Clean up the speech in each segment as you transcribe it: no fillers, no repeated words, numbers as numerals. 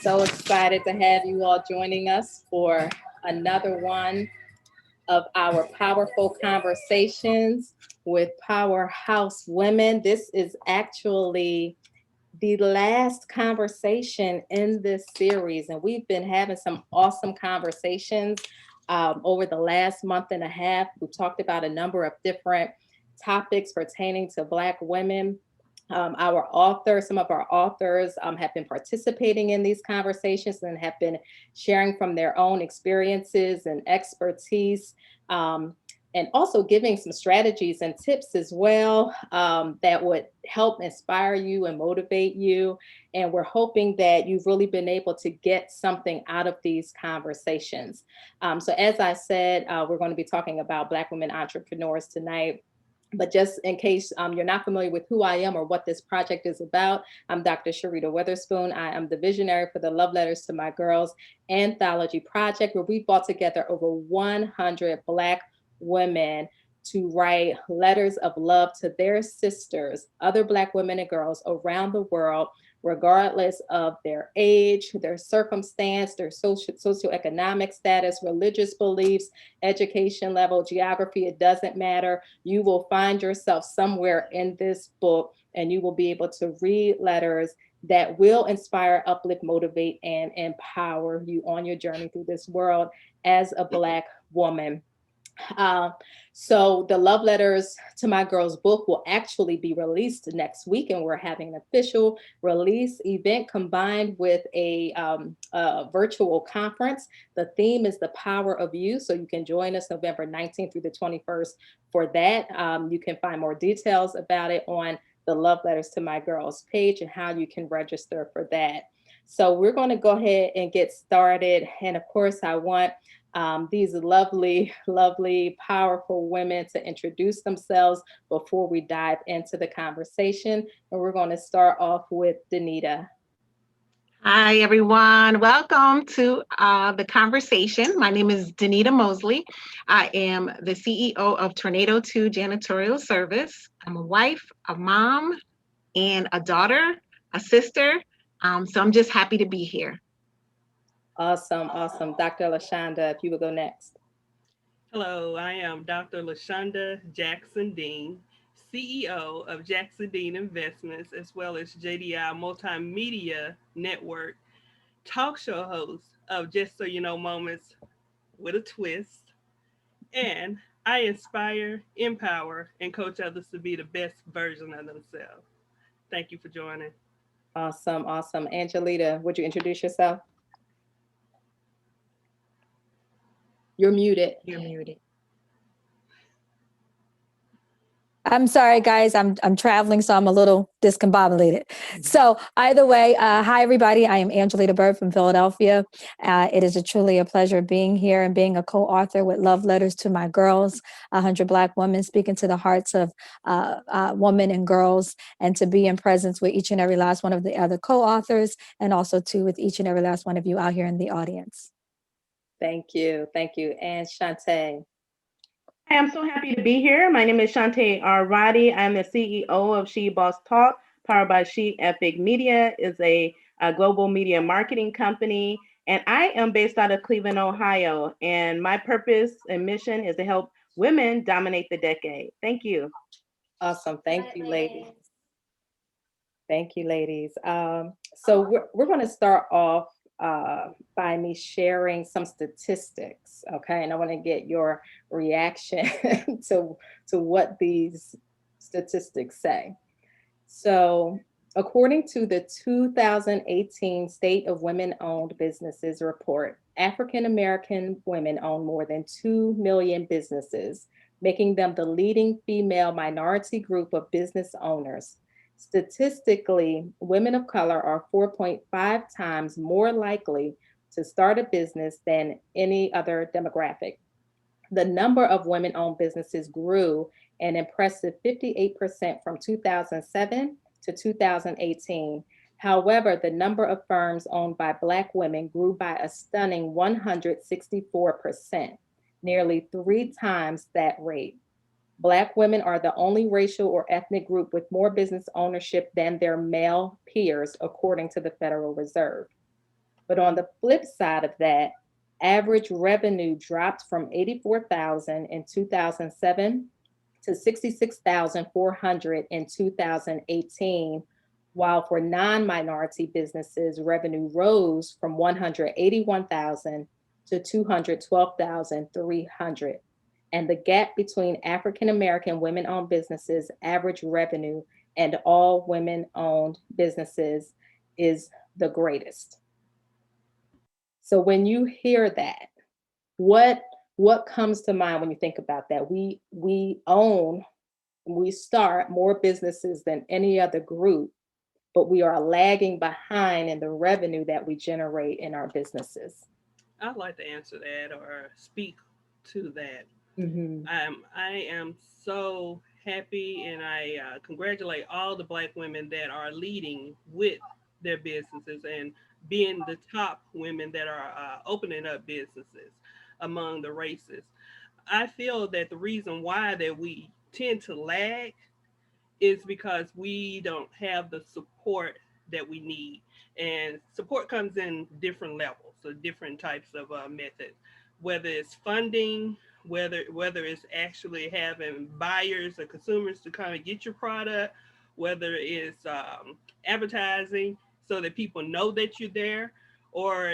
So excited to have you all joining us for another one of our powerful conversations with Powerhouse Women. This is actually the last conversation in this series, and we've been having some awesome conversations over the last month and a half. We've talked about a number of different topics pertaining to Black women. Some of our authors have been participating in these conversations and have been sharing from their own experiences and expertise. And also giving some strategies and tips as well that would help inspire you and motivate you. And we're hoping that you've really been able to get something out of these conversations. So as I said, we're going to be talking about Black women entrepreneurs tonight. But just in case you're not familiar with who I am or what this project is about, I'm Dr. Sharita Witherspoon. I am the visionary for the Love Letters to My Girls anthology project, where we brought together over 100 Black women to write letters of love to their sisters, other Black women and girls around the world, regardless of their age, their circumstance, their socioeconomic status, religious beliefs, education level, geography. It doesn't matter. You will find yourself somewhere in this book, and you will be able to read letters that will inspire, uplift, motivate, and empower you on your journey through this world as a Black woman. Uh, so the Love Letters to My Girls book will actually be released next week, and we're having an official release event combined with a virtual conference. The theme is the power of you, so you can join us November 19th through the 21st for that. You can find more details about it on the Love Letters to My Girls page and how you can register for that. So we're going to go ahead and get started. And of course, I want these lovely, lovely, powerful women to introduce themselves before we dive into the conversation. And we're going to start off with Danita. Hi, everyone. Welcome to the conversation. My name is Danita Mosley. I am the CEO of Tornado 2 Janitorial Service. I'm a wife, a mom, and a daughter, a sister. So I'm just happy to be here. Awesome, awesome. Dr. LaShonda, if you would go next. Hello, I am Dr. LaShonda Jackson Dean, CEO of Jackson Dean Investments, as well as JDI Multimedia Network, talk show host of Just So You Know Moments with a Twist. And I inspire, empower, and coach others to be the best version of themselves. Thank you for joining. Awesome, awesome. Angelita, would you introduce yourself? You're muted. You're muted. I'm sorry, guys. I'm traveling, so I'm a little discombobulated. So either way, hi everybody. I am Angelita Bird from Philadelphia. It is truly a pleasure being here and being a co-author with Love Letters to My Girls, 100 Black women speaking to the hearts of women and girls, and to be in presence with each and every last one of the other co-authors, and also too with each and every last one of you out here in the audience. Thank you, thank you. And Shantae. I am so happy to be here. My name is Shantae Arvadi. I'm the CEO of She Boss Talk, powered by She Epic Media, is a global media marketing company. And I am based out of Cleveland, Ohio. And my purpose and mission is to help women dominate the decade. Thank you. Awesome. Thank you, ladies. Thank you, ladies. So we're going to start off by me sharing some statistics, okay? And I want to get your reaction to what these statistics say. So, according to the 2018 State of Women-Owned Businesses report, African American women own more than 2 million businesses, making them the leading female minority group of business owners. Statistically, women of color are 4.5 times more likely to start a business than any other demographic. The number of women owned businesses grew an impressive 58% from 2007 to 2018. However, the number of firms owned by Black women grew by a stunning 164%, nearly 3 times that rate. Black women are the only racial or ethnic group with more business ownership than their male peers, according to the Federal Reserve. But on the flip side of that, average revenue dropped from 84,000 in 2007 to 66,400 in 2018, while for non-minority businesses, revenue rose from 181,000 to 212,300. And the gap between African American women-owned businesses' average revenue and all women-owned businesses is the greatest. So when you hear that, what comes to mind when you think about that? We start more businesses than any other group, but we are lagging behind in the revenue that we generate in our businesses. I'd like to answer that or speak to that. Mm-hmm. I am so happy and I congratulate all the Black women that are leading with their businesses and being the top women that are opening up businesses among the races. I feel that the reason why that we tend to lag is because we don't have the support that we need. And support comes in different levels, so different types of methods, whether it's funding, whether it's actually having buyers or consumers to come and get your product, whether it's advertising so that people know that you're there, or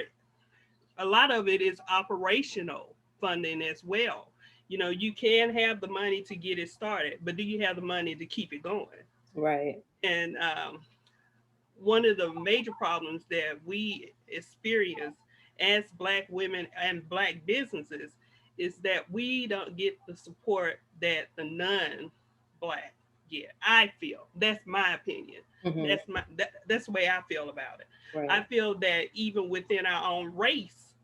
a lot of it is operational funding as well. You know, you can have the money to get it started, but do you have the money to keep it going? Right. And one of the major problems that we experience as Black women and Black businesses is that we don't get the support that the non-Black get. I feel that's my opinion. Mm-hmm. That's the way I feel about it. Right. I feel that even within our own race,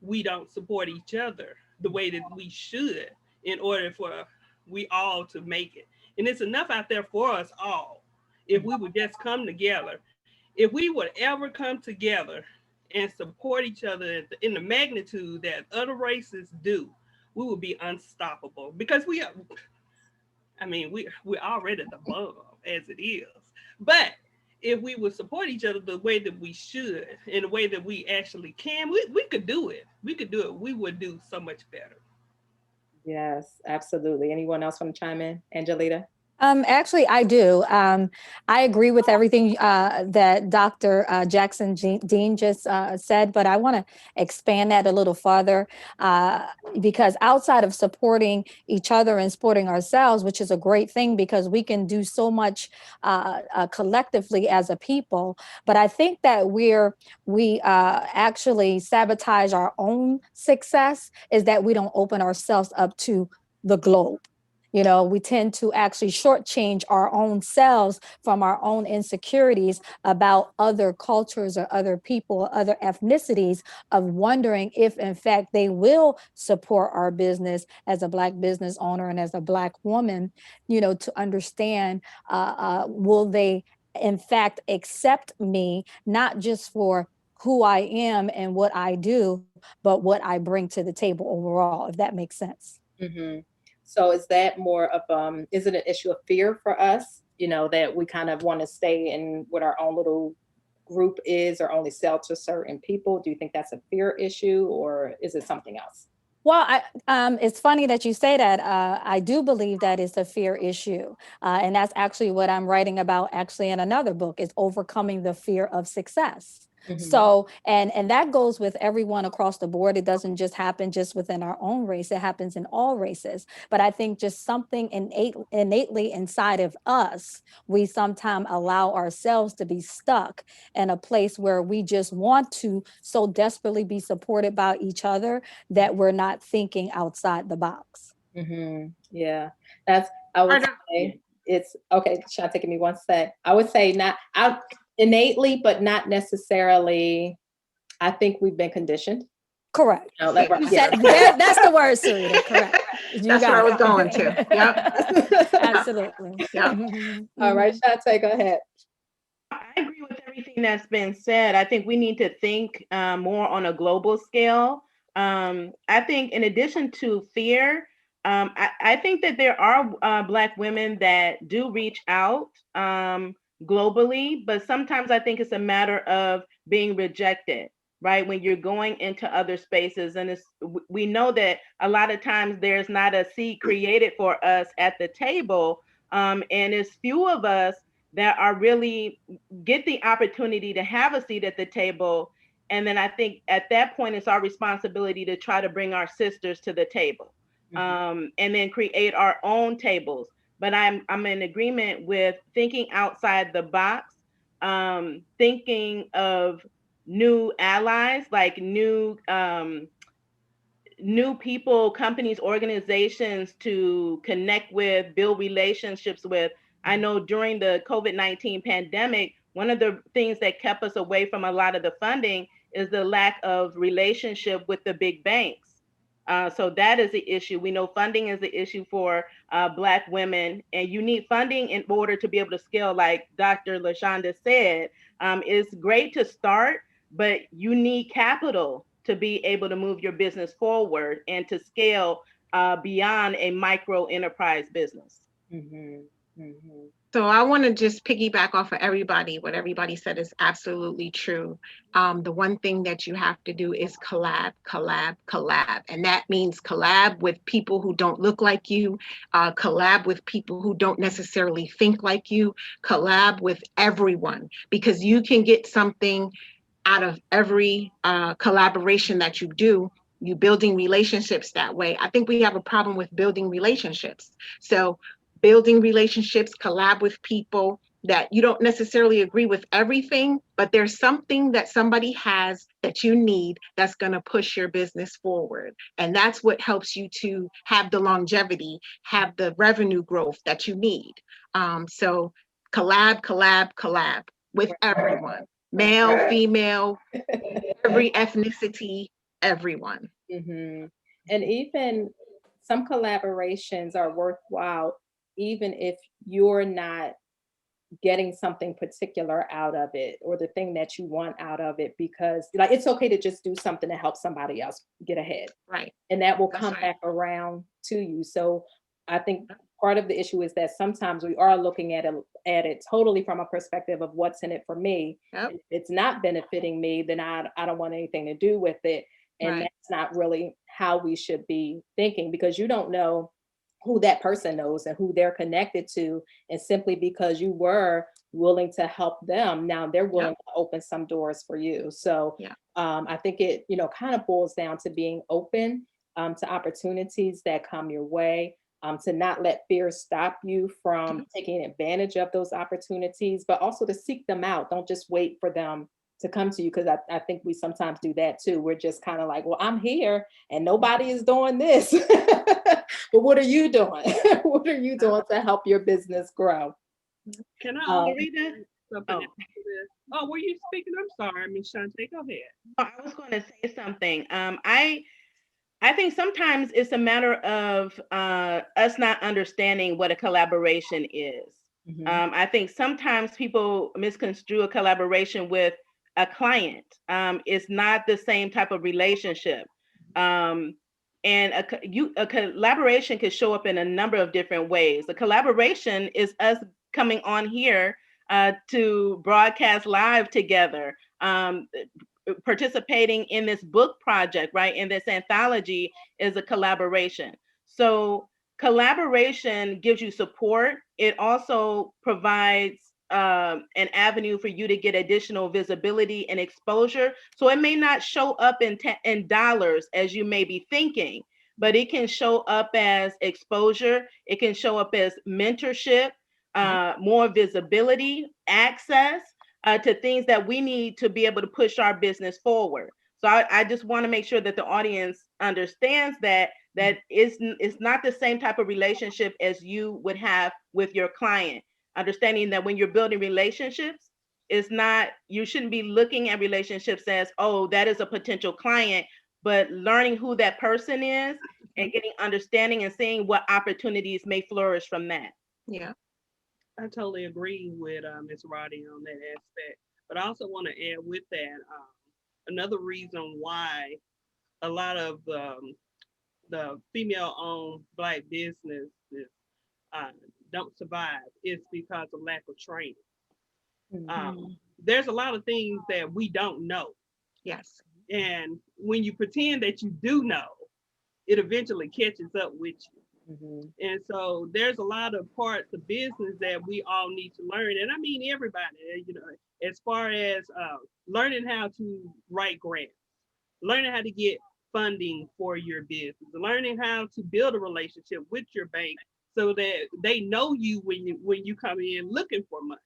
we don't support each other the way that we should in order for we all to make it. And it's enough out there for us all if we would just come together. If we would ever come together and support each other in the magnitude that other races do, we would be unstoppable because we're already the bomb as it is. But if we would support each other the way that we should, in the way that we actually can, we could do it. We could do it. We would do so much better. Yes, absolutely. Anyone else want to chime in? Angelita? Actually, I do. I agree with everything that Dr. Jackson Dean just said, but I want to expand that a little farther because outside of supporting each other and supporting ourselves, which is a great thing because we can do so much collectively as a people, but I think that we actually sabotage our own success is that we don't open ourselves up to the globe. You know, we tend to actually shortchange our own selves from our own insecurities about other cultures or other people, or other ethnicities, of wondering if, in fact, they will support our business as a Black business owner and as a Black woman, you know, to understand, will they, in fact, accept me, not just for who I am and what I do, but what I bring to the table overall, if that makes sense. Mm-hmm. So is that more of is it an issue of fear for us? You know, that we kind of want to stay in what our own little group is or only sell to certain people? Do you think that's a fear issue or is it something else? Well, it's funny that you say that. I do believe that it's a fear issue. And that's actually what I'm writing about actually in another book is overcoming the fear of success. Mm-hmm. So, and that goes with everyone across the board. It doesn't just happen just within our own race. It happens in all races. But I think just something innately inside of us, we sometimes allow ourselves to be stuck in a place where we just want to so desperately be supported by each other that we're not thinking outside the box. Mm-hmm. Yeah, I would say it's okay. Shantae, give me one sec. I would say innately, but not necessarily. I think we've been conditioned. Correct. You know, that's the word, Sarita. Correct. That's where I was going to. Yep. Absolutely. Yep. All right, Shantae, go ahead. I agree with everything that's been said. I think we need to think more on a global scale. I think in addition to fear, I think that there are Black women that do reach out globally, but sometimes I think it's a matter of being rejected. right? When you're going into other spaces, and we know that a lot of times there's not a seat created for us at the table, and it's few of us that are really get the opportunity to have a seat at the table. And then I think at that point, it's our responsibility to try to bring our sisters to the table, and then create our own tables. But I'm in agreement with thinking outside the box, thinking of new allies, like new people, companies, organizations to connect with, build relationships with. I know during the COVID-19 pandemic, one of the things that kept us away from a lot of the funding is the lack of relationship with the big banks. So that is the issue. We know funding is the issue for Black women, and you need funding in order to be able to scale, like Dr. LaShonda said. It's great to start, but you need capital to be able to move your business forward and to scale beyond a micro enterprise business. So I want to just piggyback off of everybody. What everybody said is absolutely true. The one thing that you have to do is collab. And that means collab with people who don't look like you, collab with people who don't necessarily think like you, collab with everyone, because you can get something out of every collaboration that you do. You building relationships that way. I think we have a problem with building relationships. So building relationships, collab with people that you don't necessarily agree with everything, but there's something that somebody has that you need that's going to push your business forward. And that's what helps you to have the longevity, have the revenue growth that you need. So collab with everyone, male, female, every ethnicity, everyone. And even some collaborations are worthwhile, even if you're not getting something particular out of it or the thing that you want out of it, because like it's okay to just do something to help somebody else get ahead. Right. And that will That's come right. back around to you. So I think part of the issue is that sometimes we are looking at it totally from a perspective of what's in it for me. Yep. If it's not benefiting me, then I don't want anything to do with it. And Right. that's not really how we should be thinking, because you don't know who that person knows and who they're connected to. And simply because you were willing to help them, now they're willing to open some doors for you. So I think it, kind of boils down to being open to opportunities that come your way, to not let fear stop you from taking advantage of those opportunities, but also to seek them out. Don't just wait for them to come to you, because I think we sometimes do that too. We're just kind of like, well, I'm here and nobody is doing this. But what are you doing? What are you doing to help your business grow? Can I read that? something after this? Oh, were you speaking? I'm sorry, Ms. Shante, go ahead. I was going to say something. I think sometimes it's a matter of us not understanding what a collaboration is. I think sometimes people misconstrue a collaboration with a client. It's not the same type of relationship. And a collaboration could show up in a number of different ways. A collaboration is us coming on here to broadcast live together, participating in this book project, right? In this anthology is a collaboration. So collaboration gives you support. It also provides an avenue for you to get additional visibility and exposure. So it may not show up in dollars as you may be thinking, but it can show up as exposure. It can show up as mentorship, more visibility, access to things that we need to be able to push our business forward. So I just want to make sure that the audience understands that it's not the same type of relationship as you would have with your client. Understanding that when you're building relationships, you shouldn't be looking at relationships as, oh, that is a potential client, but learning who that person is and getting understanding and seeing what opportunities may flourish from that. Yeah. I totally agree with Ms. Roddy on that aspect, but I also want to add with that another reason why a lot of the female-owned Black businesses don't survive is because of lack of training. There's a lot of things that we don't know. Yes. And when you pretend that you do know, it eventually catches up with you. Mhm. And so there's a lot of parts of business that we all need to learn. And I mean, everybody, as far as learning how to write grants, learning how to get funding for your business, learning how to build a relationship with your bank so that they know you when you come in looking for money.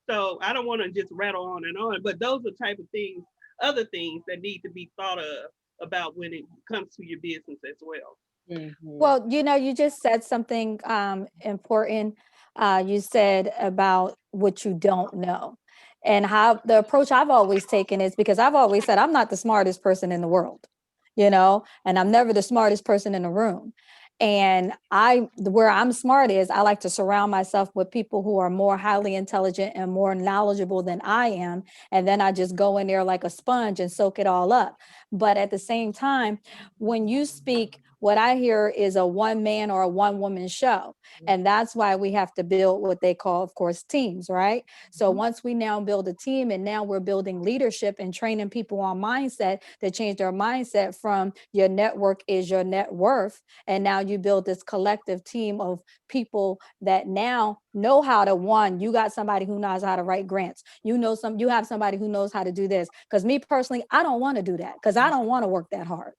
So I don't want to just rattle on and on, but those are type of things, other things that need to be thought of about when it comes to your business as well. Mhm. Well, you just said something important. You said about what you don't know. And how the approach I've always taken is because I've always said I'm not the smartest person in the world, and I'm never the smartest person in the room. And where I'm smart is I like to surround myself with people who are more highly intelligent and more knowledgeable than I am. And then I just go in there like a sponge and soak it all up. But at the same time, when you speak, what I hear is a one man or a one woman show. And that's why we have to build what they call, of course, teams, right? So once we now build a team and now we're building leadership and training people on mindset to change their mindset from your network is your net worth. And now you build this collective team of people that now know how to, one, you got somebody who knows how to write grants. You have somebody who knows how to do this. Because me personally, I don't want to do that because I don't want to work that hard.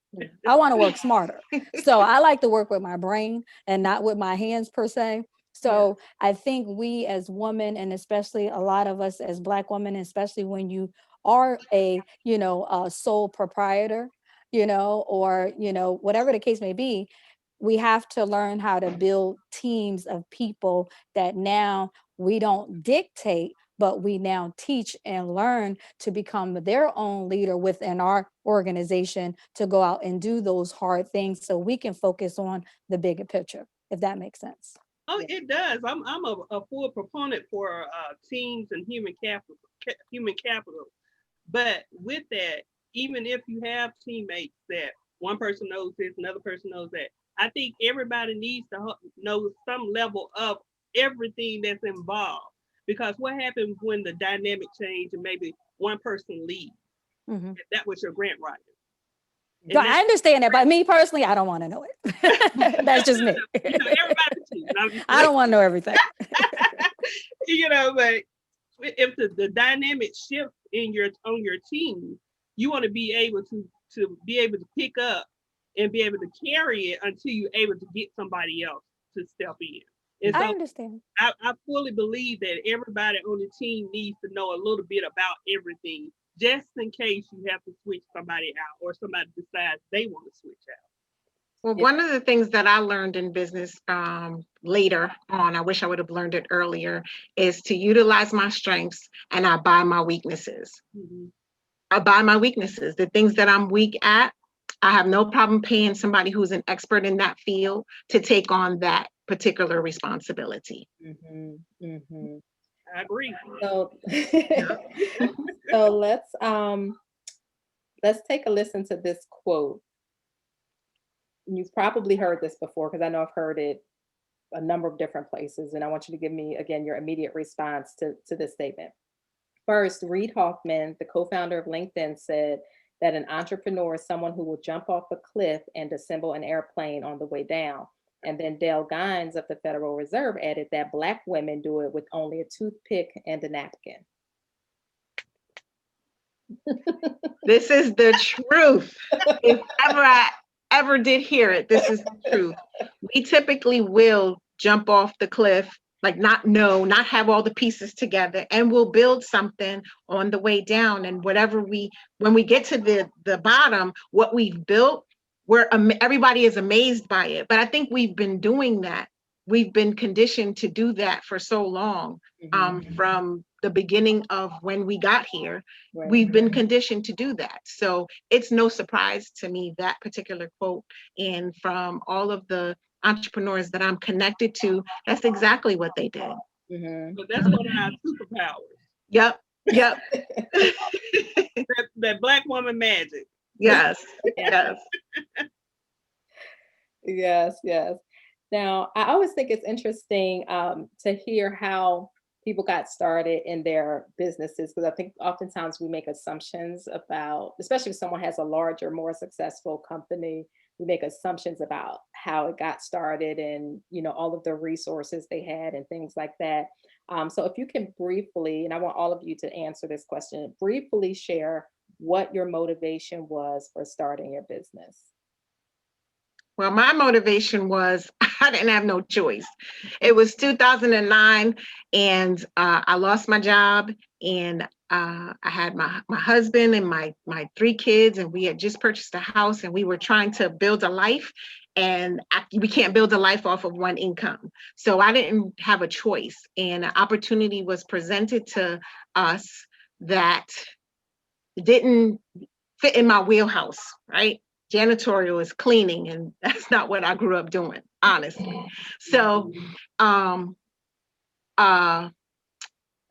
I want to work smarter. So I like to work with my brain and not with my hands per se. So I think we as women, and especially a lot of us as Black women, especially when you are a sole proprietor, or whatever the case may be, we have to learn how to build teams of people that now we don't dictate, but we now teach and learn to become their own leader within our organization to go out and do those hard things so we can focus on the bigger picture, if that makes sense. Oh, it does. I'm a full proponent for teams and human capital. But with that, even if you have teammates that one person knows this, another person knows that, I think everybody needs to know some level of everything that's involved. Because what happens when the dynamic change and maybe one person leaves? Mm-hmm. If that was your grant writer. So I understand that, but me personally, I don't want to know it. That's just me. Everybody, I don't want to know everything. But if the dynamic shift on your team, you want to be able to pick up and be able to carry it until you're able to get somebody else to step in. And so I understand. I fully believe that everybody on the team needs to know a little bit about everything, just in case you have to switch somebody out or somebody decides they want to switch out. Well, one of the things that I learned in business later on, I wish I would have learned it earlier, is to utilize my strengths and I buy my weaknesses. Mm-hmm. I buy my weaknesses, the things that I'm weak at. I have no problem paying somebody who's an expert in that field to take on that particular responsibility. Mm-hmm. Mm-hmm. I agree. So, so let's take a listen to this quote. You've probably heard this before because I know I've heard it a number of different places, and I want you to give me again your immediate response to this statement. First, Reid Hoffman, the co-founder of LinkedIn, said that an entrepreneur is someone who will jump off a cliff and assemble an airplane on the way down. And then Dale Gines of the Federal Reserve added that Black women do it with only a toothpick and a napkin. This is the truth. If ever I ever did hear it, this is the truth. We typically will jump off the cliff, like not have all the pieces together, and we'll build something on the way down. And when we get to the bottom, what we've built, everybody is amazed by it. But I think we've been doing that. We've been conditioned to do that for so long, from the beginning of when we got here. Right. We've been conditioned to do that. So it's no surprise to me, that particular quote. And from all of the entrepreneurs that I'm connected to, that's exactly what they did. Mm-hmm. But that's one of our superpowers. Yep. that Black woman magic. Yes. Yes. Now, I always think it's interesting to hear how people got started in their businesses, because I think oftentimes we make assumptions about, especially if someone has a larger, more successful company, we make assumptions about how it got started and, you know, all of the resources they had and things like that. So if you can briefly, and I want all of you to answer this question, briefly share what your motivation was for starting your business. Well, my motivation was I didn't have no choice. It was 2009, and I lost my job, and I had my husband and my 3 kids, and we had just purchased a house, and we were trying to build a life, and we can't build a life off of one income. So I didn't have a choice, and an opportunity was presented to us that didn't fit in my wheelhouse, right? Janitorial is cleaning, and that's not what I grew up doing, honestly. So the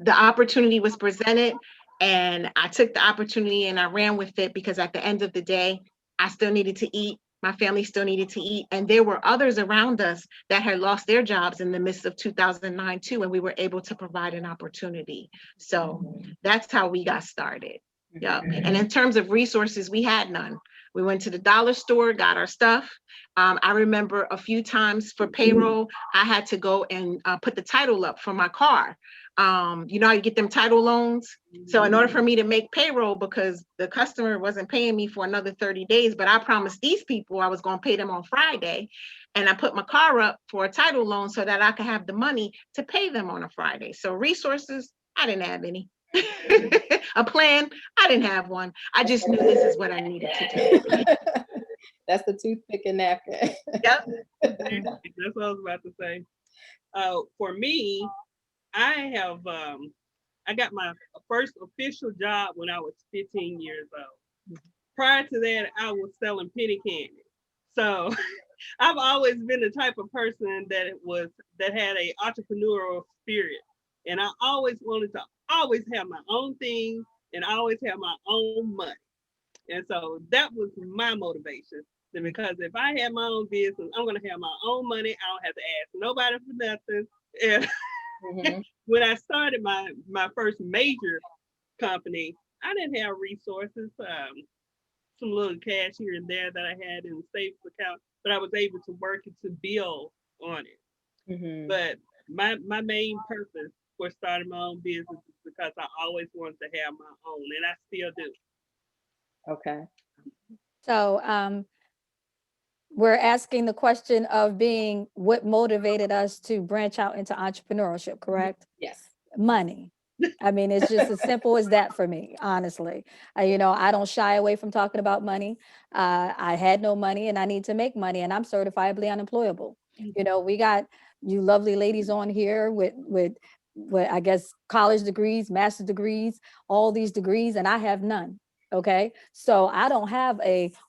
opportunity was presented, and I took the opportunity and I ran with it, because at the end of the day, I still needed to eat. My family still needed to eat. And there were others around us that had lost their jobs in the midst of 2009 too, and we were able to provide an opportunity. So that's how we got started. Yeah. And in terms of resources, we had none. We went to the dollar store, got our stuff. I remember a few times for payroll, I had to go and put the title up for my car. You know how you get them title loans? So in order for me to make payroll, because the customer wasn't paying me for another 30 days, but I promised these people I was going to pay them on Friday. And I put my car up for a title loan so that I could have the money to pay them on a Friday. So resources, I didn't have any. A plan, I didn't have one. I just knew this is what I needed to do. That's the toothpick and napkin. Yep. That's what I was about to say. For me, I got my first official job when I was 15 years old. Prior to that, I was selling penny candy. So I've always been the type of person that had a entrepreneurial spirit, and I always wanted to always have my own thing and always have my own money. And so that was my motivation. And because if I had my own business, I'm going to have my own money. I don't have to ask nobody for nothing. And when I started my first major company, I didn't have resources, some little cash here and there that I had in the savings account, but I was able to work it to build on it. But my main purpose for starting my own business is because I always wanted to have my own, and I still do. Okay. So we're asking the question of being what motivated us to branch out into entrepreneurship, correct? Yes. Money. I mean, it's just as simple as that for me, honestly. You know, I don't shy away from talking about money. I had no money and I need to make money, and I'm certifiably unemployable. You know, we got you lovely ladies on here with I guess college degrees, master's degrees, all these degrees, and I have none. Okay. So I don't have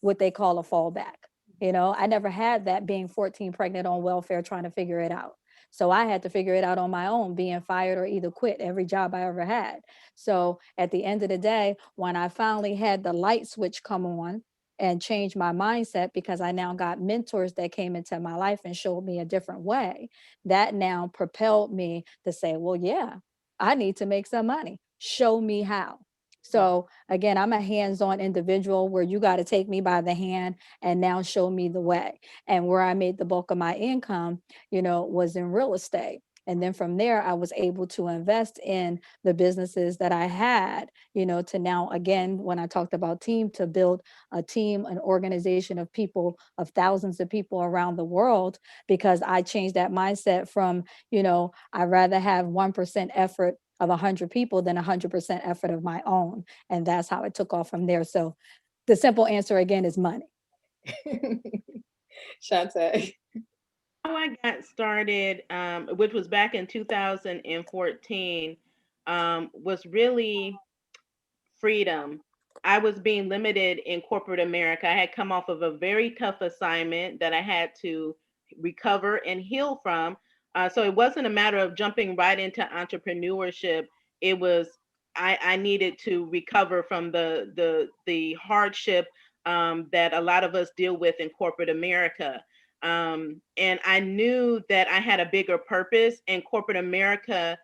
what they call a fallback. You know, I never had that, being 14 pregnant on welfare, trying to figure it out. So I had to figure it out on my own, being fired or either quit every job I ever had. So at the end of the day, when I finally had the light switch come on and change my mindset, because I now got mentors that came into my life and showed me a different way, that now propelled me to say, well, yeah, I need to make some money. Show me how. So again, I'm a hands-on individual where you got to take me by the hand and now show me the way. And where I made the bulk of my income, you know, was in real estate. And then from there, I was able to invest in the businesses that I had, you know, to now, again, when I talked about team, to build a team, an organization of people, of thousands of people around the world, because I changed that mindset from, you know, I'd rather have 1% effort of 100 people than 100% effort of my own. And that's how it took off from there. So the simple answer again is money. Shantae. How I got started, which was back in 2014, was really freedom. I was being limited in corporate America. I had come off of a very tough assignment that I had to recover and heal from. So it wasn't a matter of jumping right into entrepreneurship. It was I needed to recover from the hardship that a lot of us deal with in corporate America. And I knew that I had a bigger purpose, and corporate America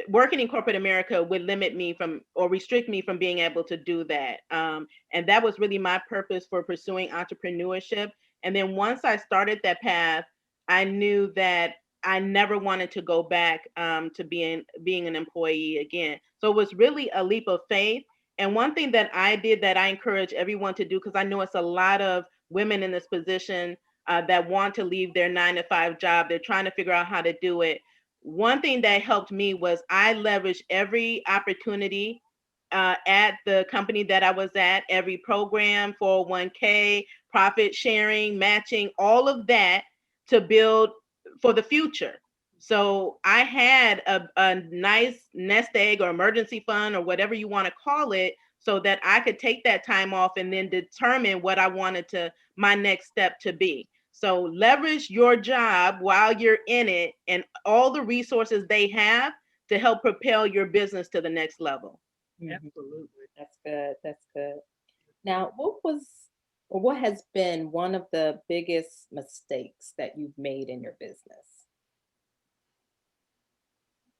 working in corporate America would limit me from or restrict me from being able to do that. And that was really my purpose for pursuing entrepreneurship. And then once I started that path, I knew that I never wanted to go back to being an employee again. So it was really a leap of faith. And one thing that I did that I encourage everyone to do, because I know it's a lot of women in this position that want to leave their 9-to-5 job. They're trying to figure out how to do it. One thing that helped me was I leveraged every opportunity at the company that I was at, every program, 401k, profit sharing, matching, all of that to build for the future. So I had a nice nest egg or emergency fund or whatever you want to call it, so that I could take that time off and then determine what I wanted to my next step to be. So leverage your job while you're in it and all the resources they have to help propel your business to the next level. Absolutely. That's good. That's good. Now, what has been one of the biggest mistakes that you've made in your business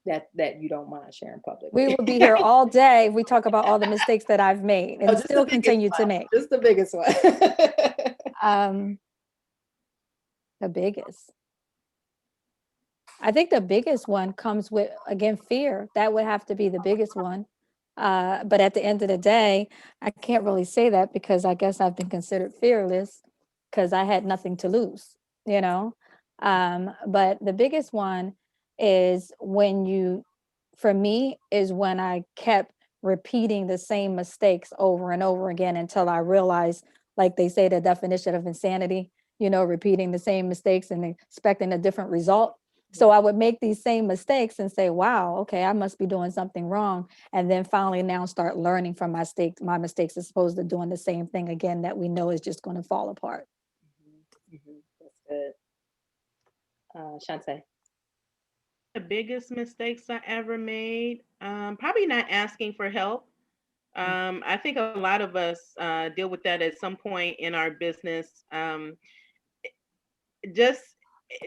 that you don't mind sharing publicly? We would be here all day if we talk about all the mistakes that I've made Oh, and just still the biggest continue to one. make. Just the biggest one. The biggest. I think the biggest one comes with, again, fear. That would have to be the biggest one. But at the end of the day, I can't really say that because I guess I've been considered fearless because I had nothing to lose, you know? But the biggest one is for me, is when I kept repeating the same mistakes over and over again until I realized, like they say, the definition of insanity, repeating the same mistakes and expecting a different result. So I would make these same mistakes and say, wow, okay, I must be doing something wrong. And then finally now start learning from my mistakes as opposed to doing the same thing again that we know is just going to fall apart. That's good. Shantae. The biggest mistakes I ever made, probably not asking for help. I think a lot of us deal with that at some point in our business. Just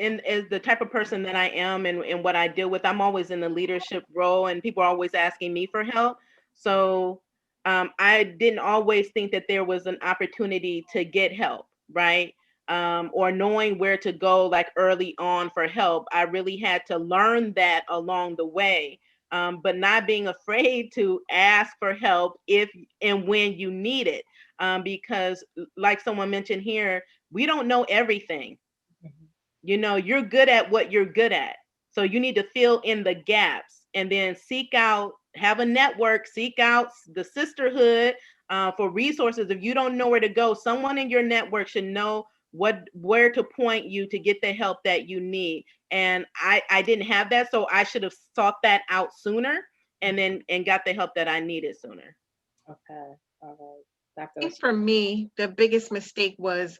as the type of person that I am and what I deal with, I'm always in the leadership role and people are always asking me for help. So I didn't always think that there was an opportunity to get help, right? Or knowing where to go like early on for help. I really had to learn that along the way. But not being afraid to ask for help if and when you need it. Because like someone mentioned here, we don't know everything. You're good at what you're good at. So you need to fill in the gaps and then have a network, seek out the sisterhood for resources. If you don't know where to go, someone in your network should know where to point you to get the help that you need. And I didn't have that, so I should have sought that out sooner and got the help that I needed sooner. Okay. All right. I think for me, the biggest mistake was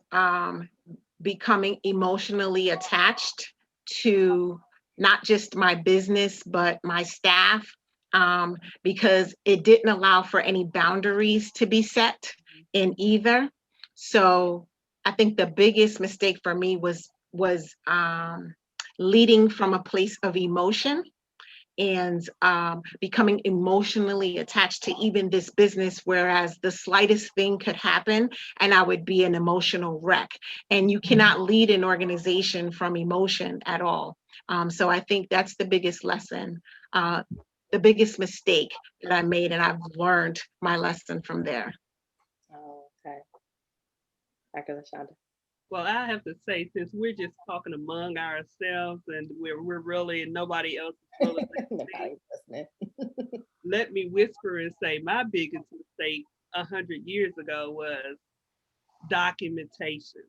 becoming emotionally attached to not just my business, but my staff, because it didn't allow for any boundaries to be set in either. So I think the biggest mistake for me was leading from a place of emotion and becoming emotionally attached to even this business, whereas the slightest thing could happen and I would be an emotional wreck. And you cannot lead an organization from emotion at all. So I think that's the biggest lesson, the biggest mistake that I made, and I've learned my lesson from there. Oh, okay. Dr. LaShonda. Well, I have to say, since we're just talking among ourselves and we're really nobody else is really listening, let me whisper and say my biggest mistake 100 years ago was documentation.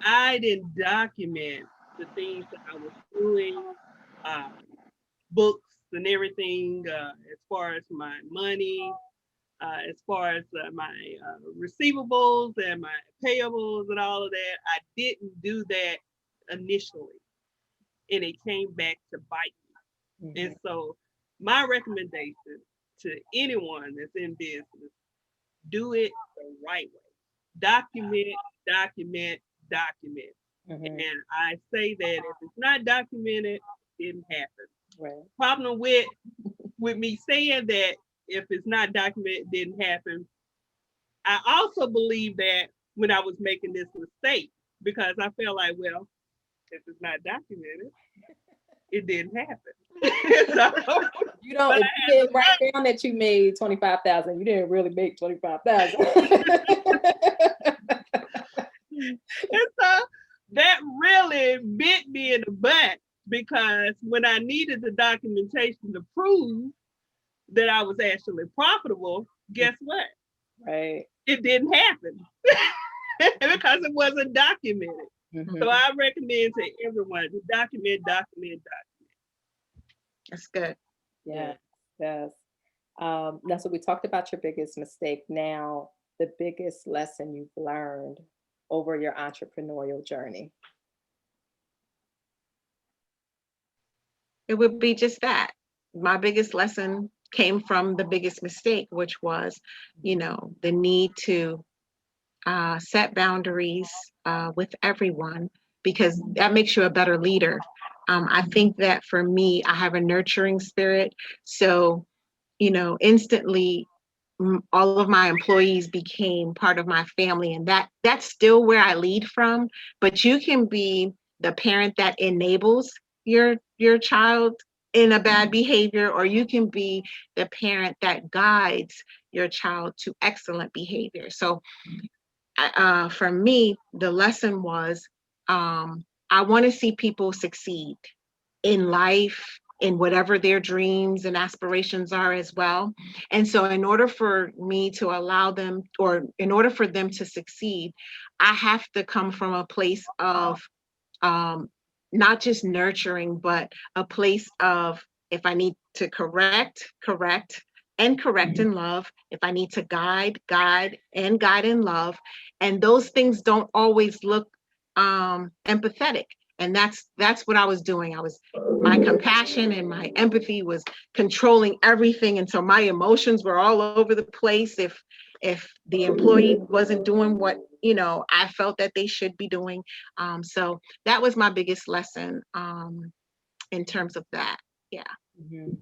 I didn't document the things that I was doing, books and everything, as far as my money, as far as my receivables and my payables and all of that. I didn't do that initially, and it came back to bite me. And so my recommendation to anyone that's in business, do it the right way. Document, document, document. And I say that if it's not documented, didn't happen. Right. Problem with me saying that if it's not documented, it didn't happen. I also believe that when I was making this mistake, because I felt like, well, if it's not documented, it didn't happen. So, You don't. but If you didn't write down that you made 25,000, you didn't really make 25,000. and so that really bit me in the butt, because when I needed the documentation to prove that I was actually profitable, guess what? Right. It didn't happen because it wasn't documented. Mhm. So I recommend to everyone to document. That's good. Yes. Yes. That's what we talked about, your biggest mistake. Now, the biggest lesson you've learned over your entrepreneurial journey. It would be just that. My biggest lesson came from the biggest mistake, which was, the need to set boundaries with everyone, because that makes you a better leader. I think that for me, I have a nurturing spirit. So, instantly, all of my employees became part of my family, and that's still where I lead from. But you can be the parent that enables your child in a bad behavior, or you can be the parent that guides your child to excellent behavior. So for me, the lesson was, I want to see people succeed in life, in whatever their dreams and aspirations are as well. And so in order for me to allow them, or in order for them to succeed, I have to come from a place of not just nurturing, but a place of, if I need to correct in love. If I need to guide in love. And those things don't always look empathetic. And that's what I was doing. My compassion and my empathy was controlling everything. And so my emotions were all over the place. If the employee wasn't doing what, I felt that they should be doing. So that was my biggest lesson in terms of that. Yeah. Mhm.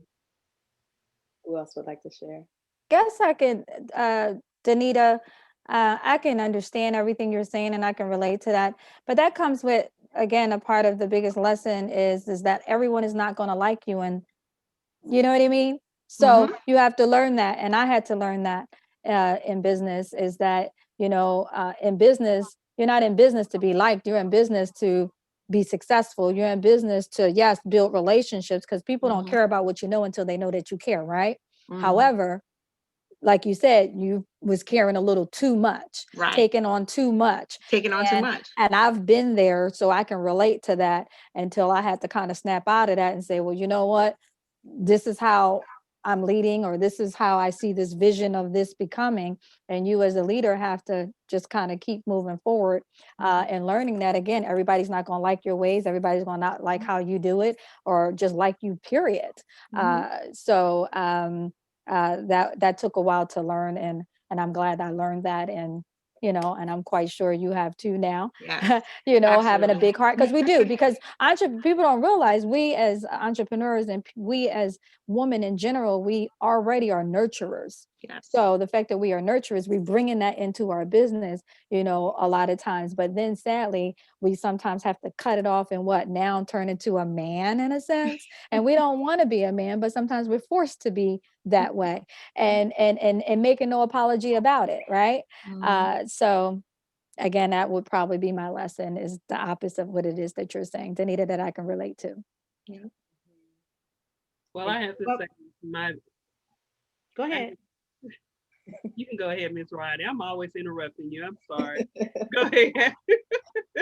Who else would like to share? Guess I can, Danita, I can understand everything you're saying and I can relate to that. But that comes with, again, a part of the biggest lesson is that everyone is not going to like you. And you know what I mean? So you have to learn that. And I had to learn that in business, is that, in business, you're not in business to be liked. You're in business to be successful. You're in business to, yes, build relationships, because people don't care about what you know until they know that you care, right? However, like you said, you was caring a little too much, Right. taking on too much. And I've been there, so I can relate to that, until I had to kind of snap out of that and say, well, you know what? This is how I'm leading, or this is how I see this vision of this becoming. And you as a leader have to just kind of keep moving forward and learning that, again, everybody's not going to like your ways. Everybody's going to not like how you do it, or just like you, period. So that took a while to learn, and I'm glad I learned that. And and I'm quite sure you have too now. Yes, having a big heart, because we do, because people don't realize, we as entrepreneurs and we as women in general, we already are nurturers. Yes. So the fact that we are nurturers, we bring in that into our business, a lot of times. But then sadly, we sometimes have to cut it off and now turn into a man, in a sense. And we don't want to be a man, but sometimes we're forced to be that way, and making no apology about it, right? So again, that would probably be my lesson, is the opposite of what it is that you're saying, Danita, that I can relate to. Yeah. Well, I have to say, Go ahead. You can go ahead, Ms. Roddy. I'm always interrupting you. I'm sorry. Go ahead.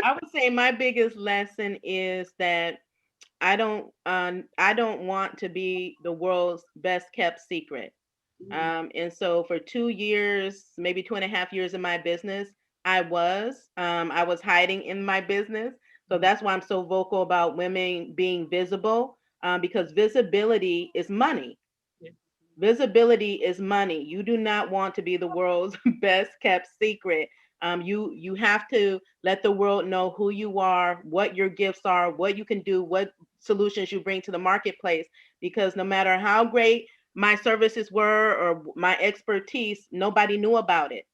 I would say my biggest lesson is that I don't want to be the world's best kept secret. And so for 2 years, maybe 2.5 years in my business, I was hiding in my business. So that's why I'm so vocal about women being visible, because visibility is money. Visibility is money. You do not want to be the world's best kept secret. You have to let the world know who you are, what your gifts are, what you can do, what solutions you bring to the marketplace. Because no matter how great my services were or my expertise, nobody knew about it.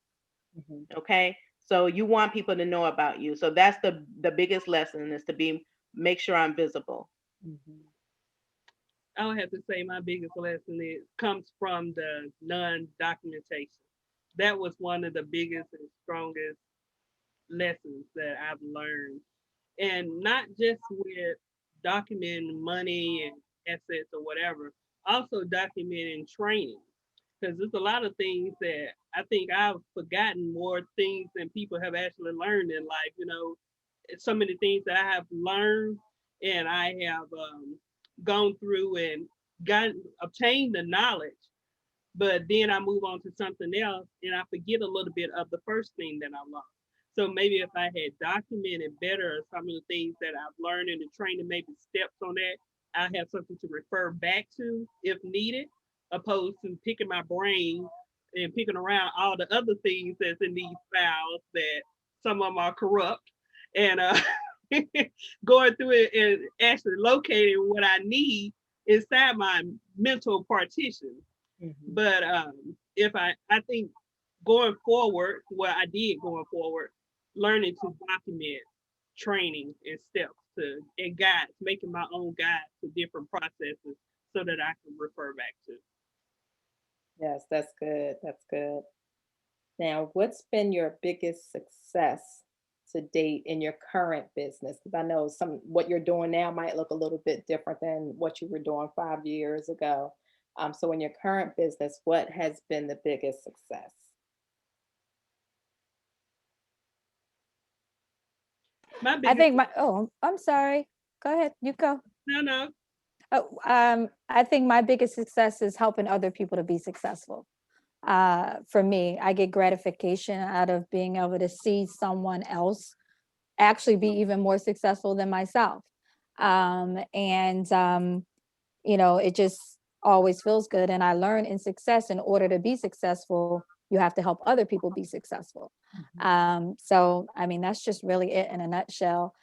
Okay, so you want people to know about you. So that's the biggest lesson, is to make sure I'm visible. I would have to say my biggest lesson comes from the non-documentation. That was one of the biggest and strongest lessons that I've learned, and not just with documenting money and assets or whatever, also documenting training. Because there's a lot of things that I think I've forgotten more things than people have actually learned in life. So many things that I have learned and I have gone through and obtained the knowledge, but then I move on to something else and I forget a little bit of the first thing that I learned. So maybe if I had documented better some of the things that I've learned in the training, maybe steps on that, I have something to refer back to if needed, opposed to picking my brain and picking around all the other things that's in these files that some of them are corrupt, and going through it and actually locating what I need inside my mental partition. But if I think going forward, what I did going forward, learning to document training and steps and guides, making my own guides to different processes so that I can refer back to. Yes, that's good. That's good. Now, what's been your biggest success to date in your current business? Because I know what you're doing now might look a little bit different than what you were doing 5 years ago. So in your current business, what has been the biggest success? My I biggest think I'm sorry. Go ahead. You go. no. Oh, I think my biggest success is helping other people to be successful. For me, I get gratification out of being able to see someone else actually be even more successful than myself. And it just always feels good. And I learned in success, in order to be successful, you have to help other people be successful. So, I mean, that's just really it in a nutshell.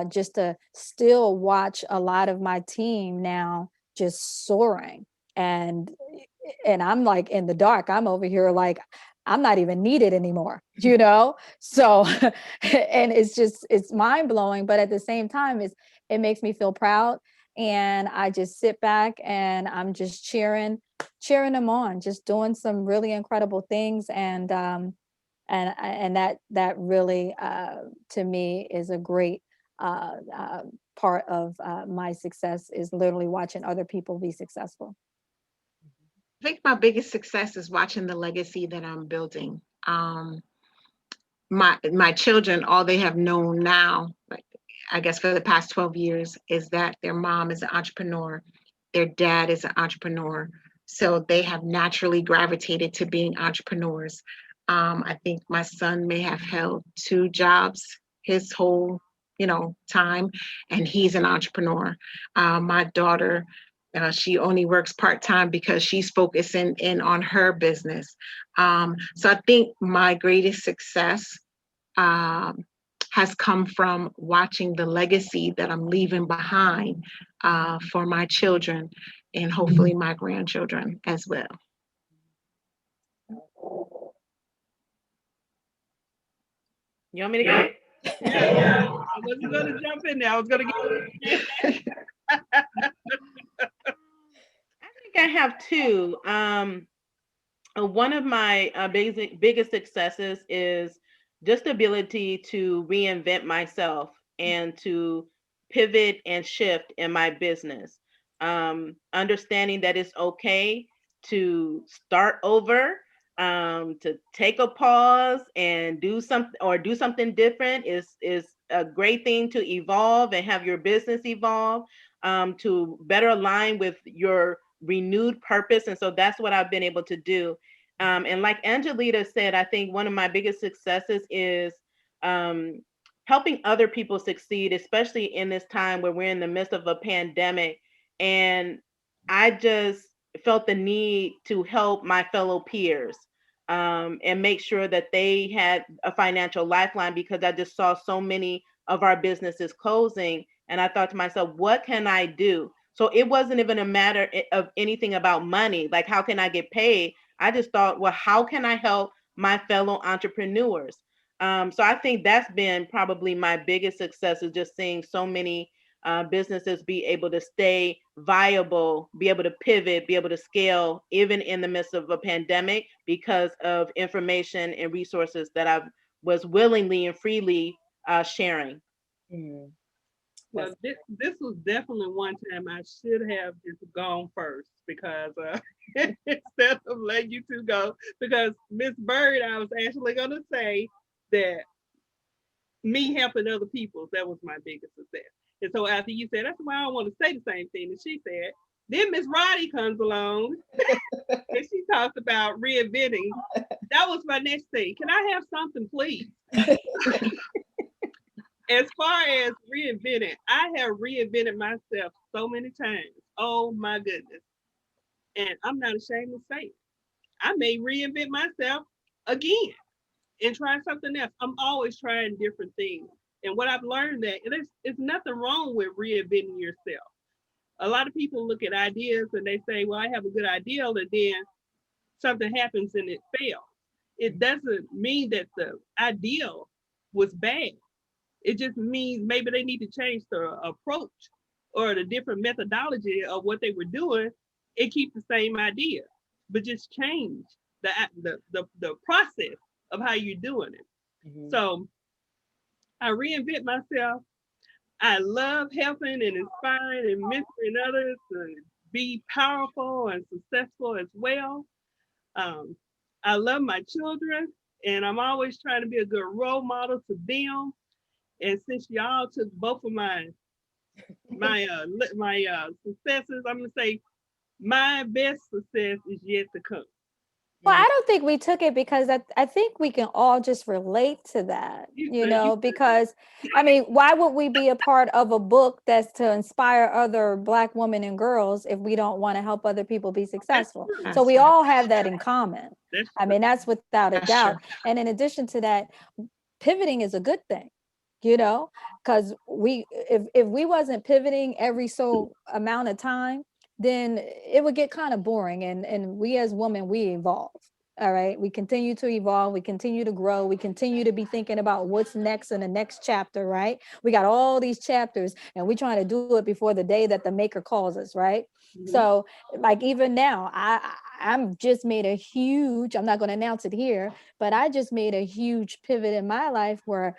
Just to still watch a lot of my team now just soaring. And I'm like in the dark. I'm over here like I'm not even needed anymore, So and it's mind blowing, but at the same time, it makes me feel proud. And I just sit back and I'm just cheering them on, just doing some really incredible things. And that really to me is a great part of my success, is literally watching other people be successful. I think my biggest success is watching the legacy that I'm building. My children, all they have known now, like I guess for the past 12 years, is that their mom is an entrepreneur, their dad is an entrepreneur. So they have naturally gravitated to being entrepreneurs. I think my son may have held 2 jobs his whole, time, and he's an entrepreneur. My daughter, she only works part-time because she's focusing in on her business. So I think my greatest success has come from watching the legacy that I'm leaving behind for my children and hopefully my grandchildren as well. You want me to go? Yeah. I wasn't going to jump in there. I was going to get. I think I have 2. One of my biggest successes is just the ability to reinvent myself and to pivot and shift in my business. Understanding that it's okay to start over, to take a pause and do something different is a great thing to evolve and have your business evolve, to better align with your renewed purpose. And so that's what I've been able to do. And like Angelita said, I think one of my biggest successes is helping other people succeed, especially in this time where we're in the midst of a pandemic. And I just felt the need to help my fellow peers. and make sure that they had a financial lifeline, because I just saw so many of our businesses closing. And I thought to myself, what can I do? So it wasn't even a matter of anything about money, like how can I get paid? I just thought, well, how can I help my fellow entrepreneurs? So I think that's been probably my biggest success, is just seeing so many businesses be able to stay viable, be able to pivot, be able to scale, even in the midst of a pandemic, because of information and resources that I was willingly and freely sharing. Mhm. Well, this was definitely one time I should have just gone first, because instead of letting you two go, because Miss Bird, I was actually going to say that me helping other people, that was my biggest success. And so after you said, that's why I don't want to say the same thing that she said, then Miss Roddy comes along and she talks about reinventing. That was my next thing. Can I have something, please? As far as reinventing, I have reinvented myself so many times. Oh my goodness. And I'm not ashamed to say it. I may reinvent myself again and try something else. I'm always trying different things. And what I've learned that there's nothing wrong with reinventing yourself. A lot of people look at ideas and they say, well, I have a good idea, and then something happens and it fails. It doesn't mean that the ideal was bad. It just means maybe they need to change the approach or the different methodology of what they were doing and keep the same idea, but just change the process of how you're doing it. Mhm. So I reinvent myself. I love helping and inspiring and mentoring others to be powerful and successful as well. Um, I love my children, and I'm always trying to be a good role model to them. And since y'all took both of my successes, I'm gonna say my best success is yet to come. Well, I don't think we took it because I think we can all just relate to that, because I mean, why would we be a part of a book that's to inspire other Black women and girls if we don't want to help other people be successful? true. So we all have that in common. That's I mean, that's without a That's doubt. true. And in addition to that, pivoting is a good thing, because if we wasn't pivoting every so amount of time, then it would get kind of boring. And we as women, we evolve. All right. We continue to evolve. We continue to grow. We continue to be thinking about what's next in the next chapter, right? We got all these chapters and we're trying to do it before the day that the maker calls us, right? Mhm. So like even now, I'm just made a huge, I'm not going to announce it here, but I just made a huge pivot in my life where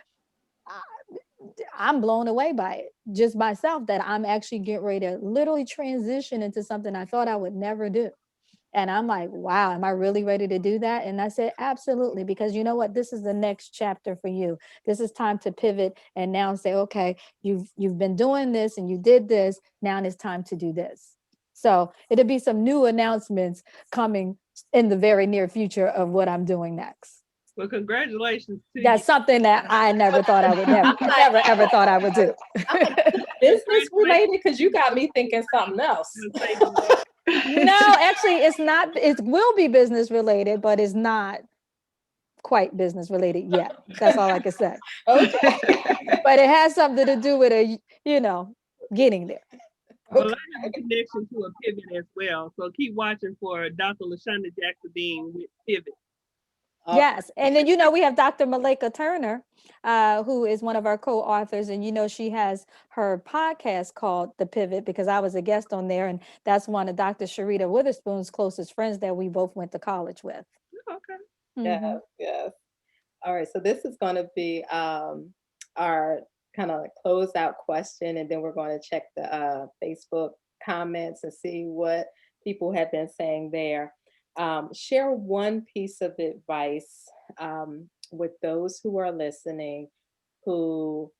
I'm blown away by it just myself, that I'm actually getting ready to literally transition into something I thought I would never do. And I'm like, wow, am I really ready to do that? And I said, absolutely, because you know what? This is the next chapter for you. This is time to pivot and now say, okay, you've been doing this and you did this. Now it's time to do this. So it'll be some new announcements coming in the very near future of what I'm doing next. Well, congratulations to That's something that I never thought I would never ever thought I would do. Business related, because you got me thinking something else. you. No, actually, it's not. It will be business related, but it's not quite business related yet. That's all I can say. Okay. But it has something to do with getting there. Well, I have a connection to a pivot as well. So keep watching for Dr. LaShonda Jackson Dean with Pivot. Yes. And then, we have Dr. Malika Turner, who is one of our co-authors. And, she has her podcast called The Pivot, because I was a guest on there. And that's one of Dr. Sharita Witherspoon's closest friends that we both went to college with. Okay. Yes, Mhm. yes. All right. So this is going to be our kind of like closeout question, and then we're going to check the Facebook comments and see what people have been saying there. Share one piece of advice with those who are listening, who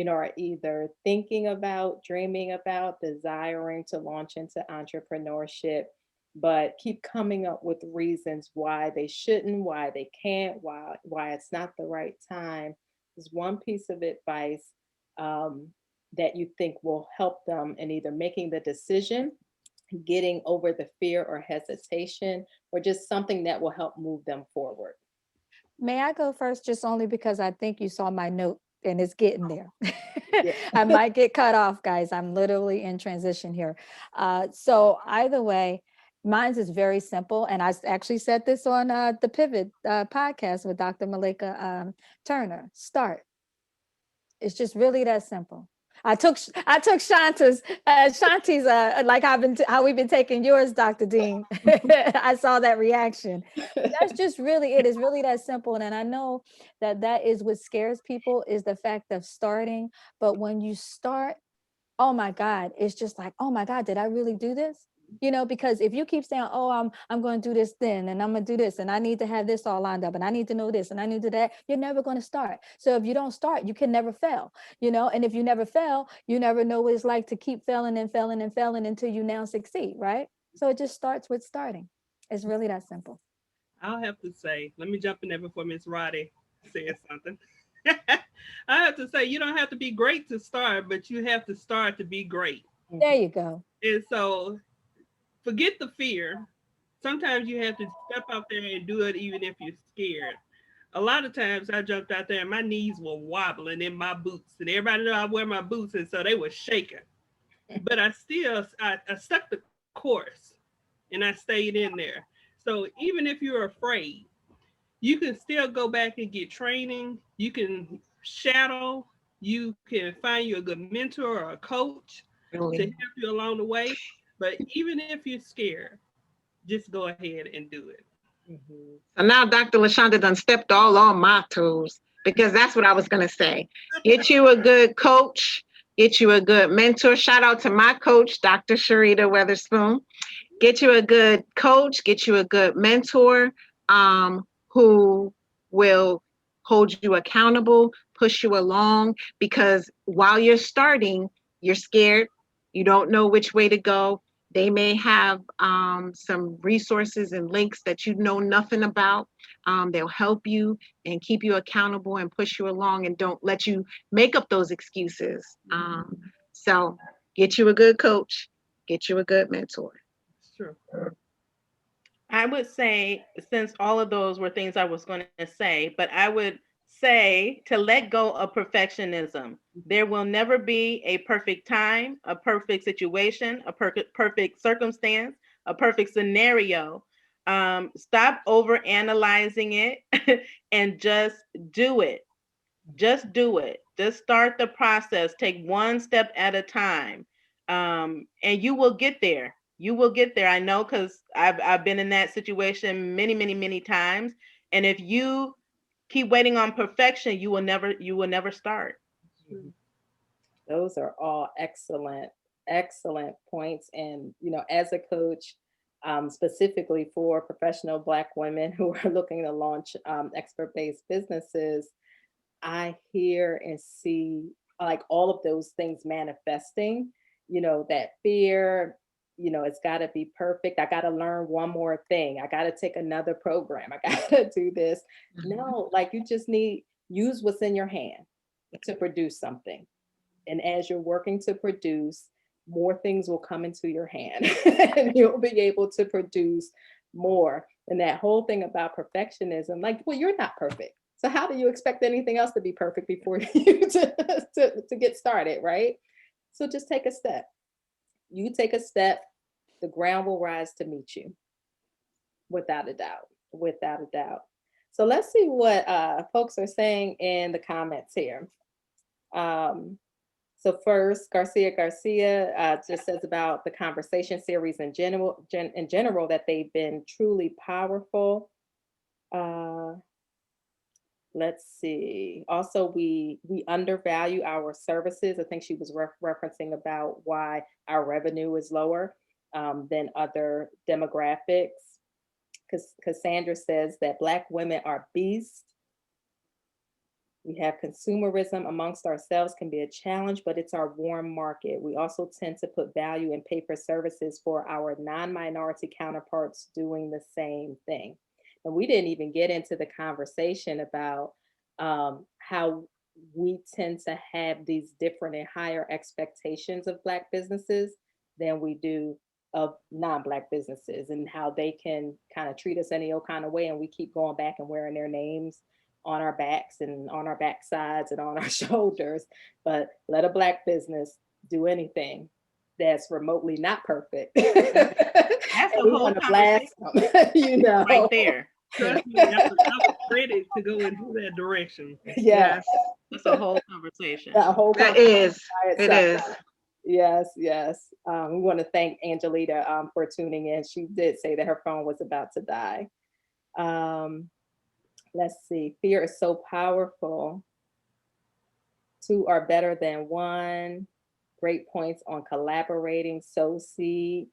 are either thinking about, dreaming about, desiring to launch into entrepreneurship, but keep coming up with reasons why they shouldn't, why they can't, why it's not the right time. Is one piece of advice that you think will help them in either making the decision getting over the fear or hesitation, or just something that will help move them forward? May I go first, just only because I think you saw my note and it's getting there. Yeah. I might get cut off, guys. I'm literally in transition here. So either way, mine's is very simple. And actually said this on the Pivot podcast with Dr. Malika Turner. Start. It's just really that simple. I took Shanti's like how we've been taking yours, Dr. Dean. I saw that reaction. That's just really it. It's really that simple. And I know that is what scares people, is the fact of starting. But when you start, oh my God, it's just like, oh my God, did I really do this? Because if you keep saying, oh, I'm going to do this then, and I'm going to do this, and I need to have this all lined up, and I need to know this, and I need to do that, you're never going to start. So if you don't start, you can never fail, and if you never fail, you never know what it's like to keep failing and failing and failing until you now succeed, right? So it just starts with starting. It's really that simple. I'll have to say, let me jump in there before Miss Roddy says something. I have to say, you don't have to be great to start, but you have to start to be great. There you go. And so forget the fear. Sometimes you have to step out there and do it even if you're scared. A lot of times I jumped out there and my knees were wobbling in my boots, and everybody know I wear my boots, and so they were shaking. But I stuck the course and I stayed in there. So even if you're afraid, you can still go back and get training. You can shadow. You can find you a good mentor or a coach to Really. help you along the way. But even if you're scared, just go ahead and do it. Mhm. So now Dr. LaShonda done stepped all on my toes, because that's what I was going to say. Get you a good coach, get you a good mentor. Shout out to my coach, Dr. Sharita Weatherspoon. Get you a good coach, get you a good mentor, who will hold you accountable, push you along, because while you're starting, you're scared, you don't know which way to go. They may have some resources and links that you know nothing about. They'll help you and keep you accountable and push you along, and don't let you make up those excuses. So get you a good coach, get you a good mentor. It's true. I would say, since all of those were things I was going to say, but I would say to let go of perfectionism. There will never be a perfect time, a perfect situation, a perfect circumstance, a perfect scenario. Stop over analyzing it and just do it. Just do it. Just start the process. Take one step at a time, and you will get there. You will get there. I know, because I've been in that situation many, many, many times. And if you keep waiting on perfection, you will never start. Mhm. Those are all excellent, excellent points. And, as a coach, specifically for professional Black women who are looking to launch expert-based businesses, I hear and see like all of those things manifesting, that fear, it's got to be perfect. I got to learn one more thing. I got to take another program. I got to do this. No, like you just use what's in your hand to produce something. And as you're working to produce, more things will come into your hand and you'll be able to produce more. And that whole thing about perfectionism, like, well, you're not perfect. So how do you expect anything else to be perfect before you to get started, right? So just take a step. You take a step, the ground will rise to meet you, without a doubt. Without a doubt. So let's see what folks are saying in the comments here. Um, So first, Garcia just says about the conversation series in general that they've been truly powerful. Uh, let's see. Also, we undervalue our services. I think she was referencing about why our revenue is lower than other demographics. Because Cassandra says that Black women are beasts. We have consumerism amongst ourselves can be a challenge, but it's our warm market. We also tend to put value and pay for services for our non-minority counterparts doing the same thing. And we didn't even get into the conversation about how we tend to have these different and higher expectations of Black businesses than we do of non-Black businesses and how they can kind of treat us any old kind of way, and we keep going back and wearing their names on our backs and on our backsides and on our shoulders. But let a Black business do anything that's remotely not perfect. That's And a we whole want to blast conversation them, you know. right there. Trust me, I'm ready to go into that direction. Yeah, That's a whole conversation. that whole It conversation is. by It itself. is. Yes, yes. We want to thank Angelita for tuning in. She did say that her phone was about to die. Let's see. Fear is so powerful. Two are better than one. Great points on collaborating. Sow seed.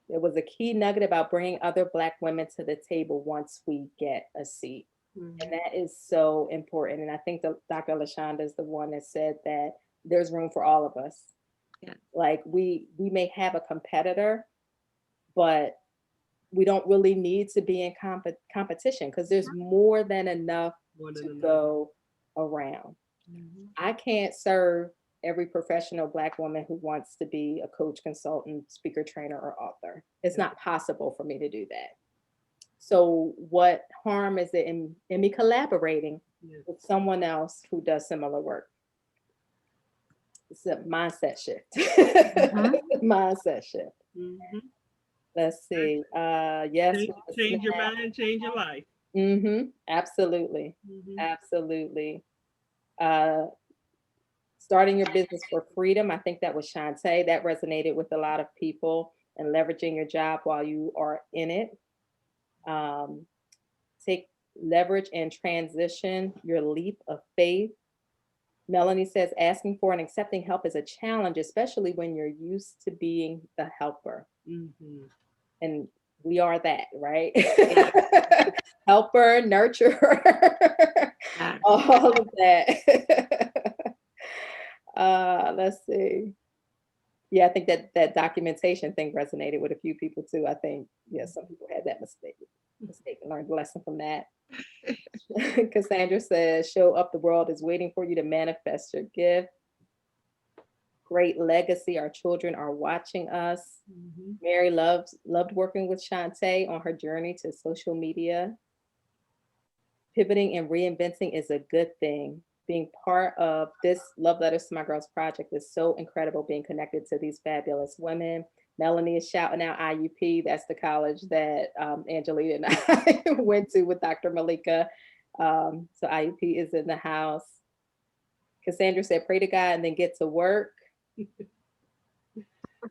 There was a key nugget about bringing other Black women to the table once we get a seat. And that is so important. And I think Dr. LaShonda is the one that said that there's room for all of us. Yeah. Like we may have a competitor, but we don't really need to be in competition because there's more than enough to go around. I can't serve every professional Black woman who wants to be a coach, consultant, speaker, trainer, or author. It's not possible for me to do that. So what harm is it in me collaborating with someone else who does similar work? It's a mindset shift. Mindset shift. Let's see. Yes. Change your mind, change your life. Absolutely. Absolutely. Starting your business for freedom. I think that was Shantae. That resonated with a lot of people, and leveraging your job while you are in it. Take leverage and transition your leap of faith. Melanie says asking for and accepting help is a challenge, especially when you're used to being the helper. And we are that, right? Helper, nurturer, all of that. Let's see. Yeah, I think that documentation thing resonated with a few people too. I think, yeah, some people had that mistake and learned a lesson from that. Cassandra says, show up, the world is waiting for you to manifest your gift. Great legacy, our children are watching us. Mary loved working with Shantae on her journey to social media. Pivoting and reinventing is a good thing. Being part of this Love Letters to My Girls project is so incredible, being connected to these fabulous women. Melanie is shouting out IUP. That's the college that Angelita and I went to with Dr. Malika. So IUP is in the house. Cassandra said, pray to God and then get to work.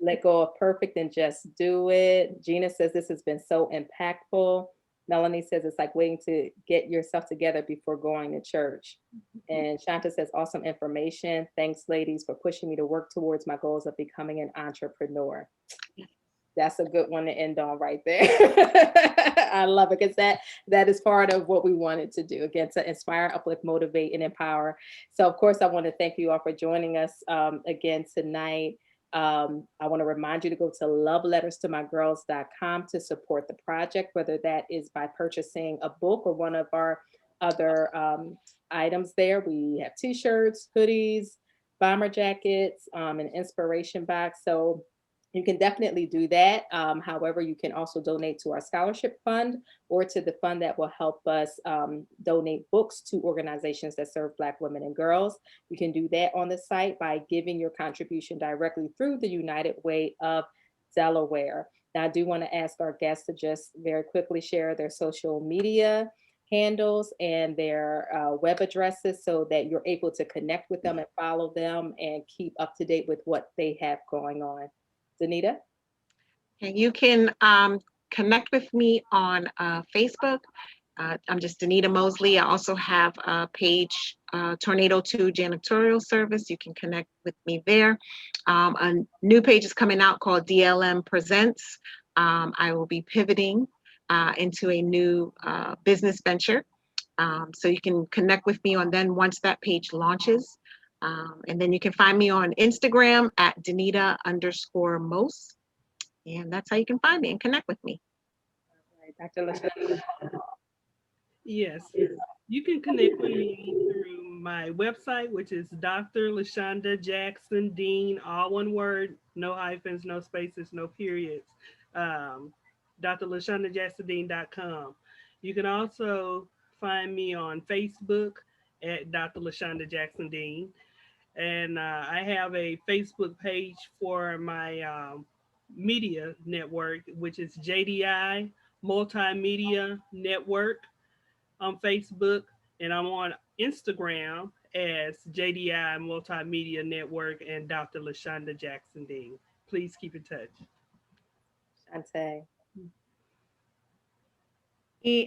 Let go of perfect and just do it. Gina says, this has been so impactful. Melanie says, it's like waiting to get yourself together before going to church. And Shanta says, awesome information. Thanks, ladies, for pushing me to work towards my goals of becoming an entrepreneur. That's a good one to end on right there. I love it because that is part of what we wanted to do, again, to inspire, uplift, motivate, and empower. So, of course, I want to thank you all for joining us again tonight. I want to remind you to go to loveletterstomygirls.com to support the project, whether that is by purchasing a book or one of our other items there. We have t-shirts, hoodies, bomber jackets, an inspiration box. So you can definitely do that. However, you can also donate to our scholarship fund or to the fund that will help us donate books to organizations that serve Black women and girls. You can do that on the site by giving your contribution directly through the United Way of Delaware. Now, I do want to ask our guests to just very quickly share their social media handles and their web addresses so that you're able to connect with them and follow them and keep up to date with what they have going on. Danita? And you can connect with me on Facebook. I'm just Danita Mosley. I also have a page, Tornado 2 Janitorial Service. You can connect with me there. A new page is coming out called DLM Presents. I will be pivoting into a new business venture. So you can connect with me on then once that page launches. And then you can find me on Instagram at Danita_Mos. And that's how you can find me and connect with me. Dr. LaShonda. Yes. You can connect with me through my website, which is Dr. LaShonda Jackson Dean, all one word, no hyphens, no spaces, no periods. drlashondajacksondean.com. You can also find me on Facebook at Dr. LaShonda Jackson Dean. And I have a Facebook page for my media network, which is JDI Multimedia Network on Facebook, and I'm on Instagram as JDI Multimedia Network and Dr. LaShonda Jackson Dean. Please keep in touch. Shante.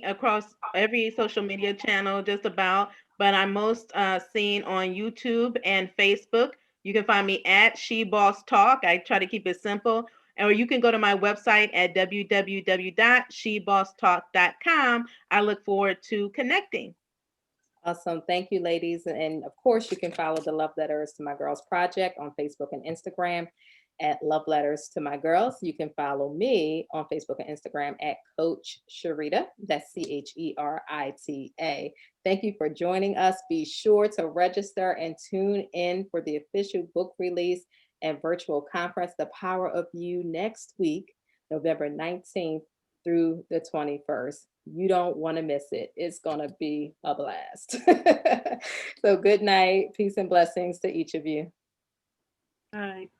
Across every social media channel, just about, but I'm most seen on YouTube and Facebook. You can find me at She Boss Talk. I try to keep it simple. Or you can go to my website at www.shebosstalk.com. I look forward to connecting. Awesome. Thank you, ladies. And of course, you can follow the Love Letters to My Girls Project on Facebook and Instagram at Love Letters to My Girls. You can follow me on Facebook and Instagram at Coach Sharita. That's CHERITA. Thank you for joining us. Be sure to register and tune in for the official book release and virtual conference, The Power of You, next week, November 19th through the 21st. You don't want to miss it. It's going to be a blast. So good night. Peace and blessings to each of you. All right.